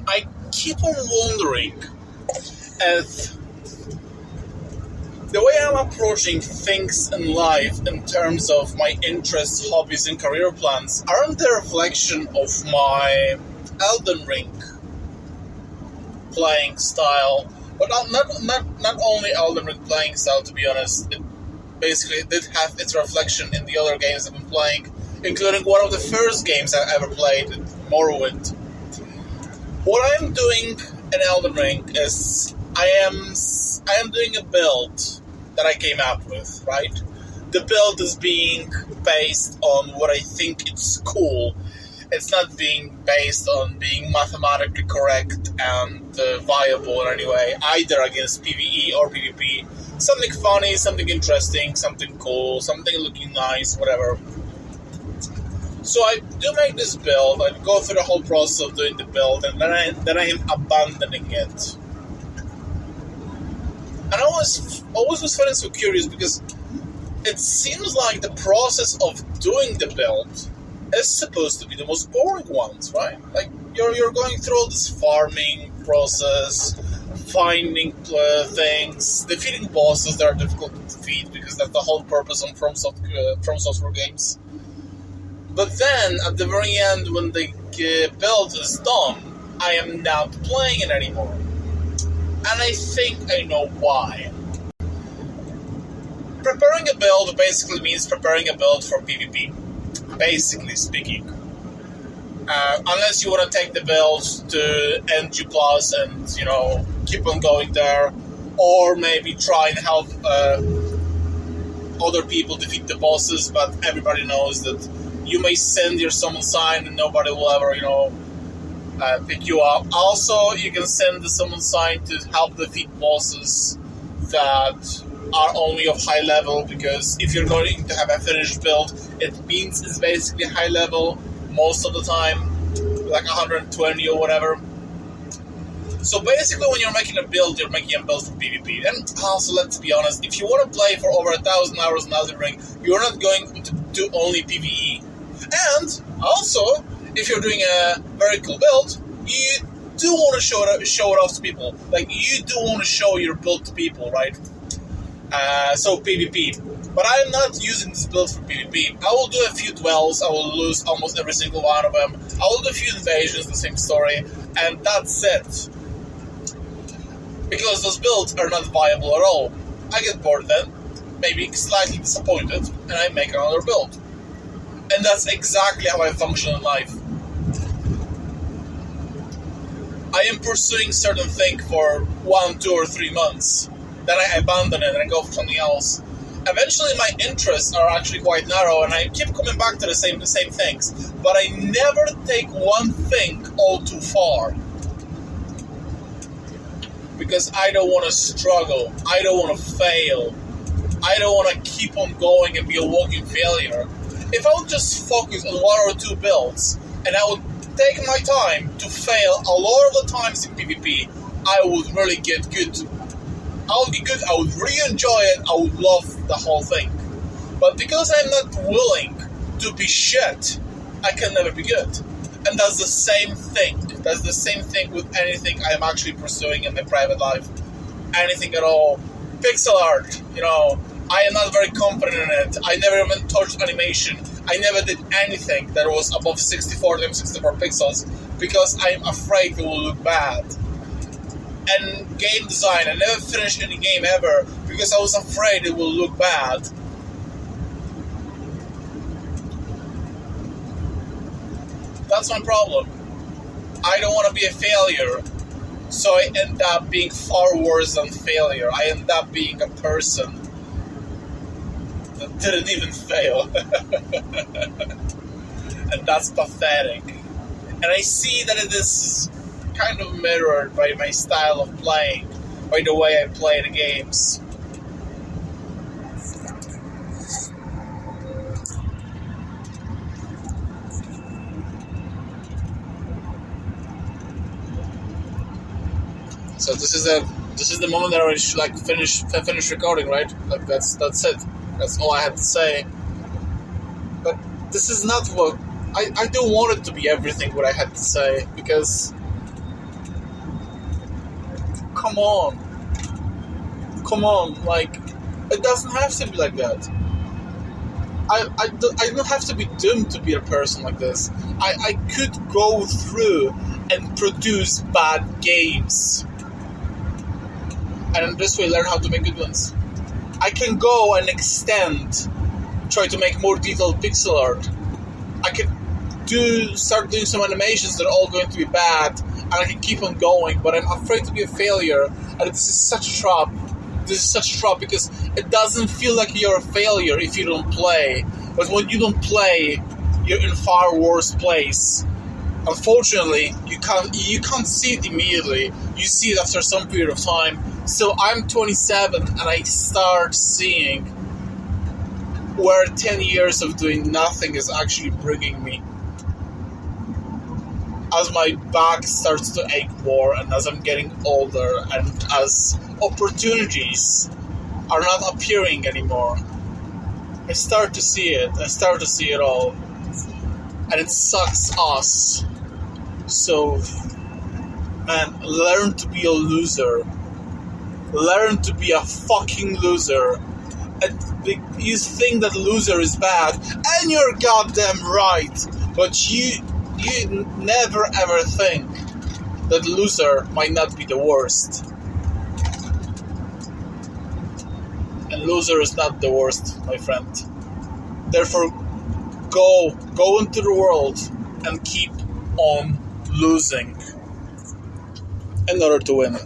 I keep on wondering if the way I'm approaching things in life in terms of my interests, hobbies, and career plans aren't a reflection of my Elden Ring playing style, but not only Elden Ring playing style, to be honest. It basically did have its reflection in the other games I've been playing, including one of the first games I ever played, Morrowind. What I'm doing in Elden Ring is I am doing a build that I came up with, right? The build is being based on what I think it's cool. It's not being based on being mathematically correct and viable in any way, either against PvE or PvP. Something funny, something interesting, something cool, something looking nice, whatever. So I do make this build, I go through the whole process of doing the build, and then I am abandoning it. And I always was feeling so curious because it seems like the process of doing the build is supposed to be the most boring ones, right? Like you're going through all this farming process, finding things, defeating bosses that are difficult to defeat because that's the whole purpose on From Software games. But then at the very end, when the build is done, I am not playing it anymore. And I think I know why. Preparing a build basically means preparing a build for PvP, basically speaking. Unless you want to take the build to NG+, and, keep on going there, or maybe try and help other people defeat the bosses, but everybody knows that you may send your summon sign and nobody will ever, pick you up. Also, you can send the summon sign to help defeat bosses that are only of high level, because if you're going to have a finished build, it means it's basically high level most of the time, like 120 or whatever. So basically when you're making a build, you're making a build for PvP. And also, let's be honest, if you want to play for over 1,000 hours in Elden Ring, you're not going to do only PvE. And also, if you're doing a very cool build, you do want to show it off to people. Like, you do want to show your build to people, right? So PvP. But I'm not using this build for PvP. I will do a few dwells, I will lose almost every single one of them. I will do a few invasions, the same story, and that's it. Because those builds are not viable at all. I get bored then, maybe slightly disappointed, and I make another build. And that's exactly how I function in life. I am pursuing certain thing for 1, 2, or 3 months. Then I abandon it and I go for something else. Eventually my interests are actually quite narrow and I keep coming back to the same things. But I never take one thing all too far. Because I don't want to struggle. I don't want to fail. I don't want to keep on going and be a walking failure. If I would just focus on 1 or 2 builds, and I would take my time to fail a lot of the times in PvP, I would really get good. I would be good, I would really enjoy it, I would love the whole thing. But because I'm not willing to be shit, I can never be good. And that's the same thing. That's the same thing with anything I'm actually pursuing in my private life. Anything at all. Pixel art, I am not very confident in it. I never even touched animation. I never did anything that was above 64 x 64 pixels because I'm afraid it will look bad. And game design, I never finished any game ever because I was afraid it will look bad. That's my problem. I don't want to be a failure. So I end up being far worse than failure. I end up being a person that didn't even fail. And that's pathetic. And I see that it is kind of mirrored by my style of playing, by the way I play the games. So this is the moment that I should finish recording, right? Like that's it. That's all I had to say. But this is not what I don't want it to be everything what I had to say, because come on. Come on, like, it doesn't have to be like that. I don't have to be doomed to be a person like this. I could go through and produce bad games. And in this way learn how to make good ones. I can go and try to make more detailed pixel art. I can start doing some animations that are all going to be bad, and I can keep on going, but I'm afraid to be a failure, and this is such a trap. This is such a trap because it doesn't feel like you're a failure if you don't play, but when you don't play, you're in a far worse place. Unfortunately, you can't see it immediately. You see it after some period of time. So I'm 27 and I start seeing where 10 years of doing nothing is actually bringing me. As my back starts to ache more, and as I'm getting older, and as opportunities are not appearing anymore, I start to see it. I start to see it all. And it sucks ass. So, man, learn to be a loser. Learn to be a fucking loser. And you think that loser is bad, and you're goddamn right. But you never ever think that loser might not be the worst. And loser is not the worst, my friend. Therefore, go into the world and keep on losing in order to win.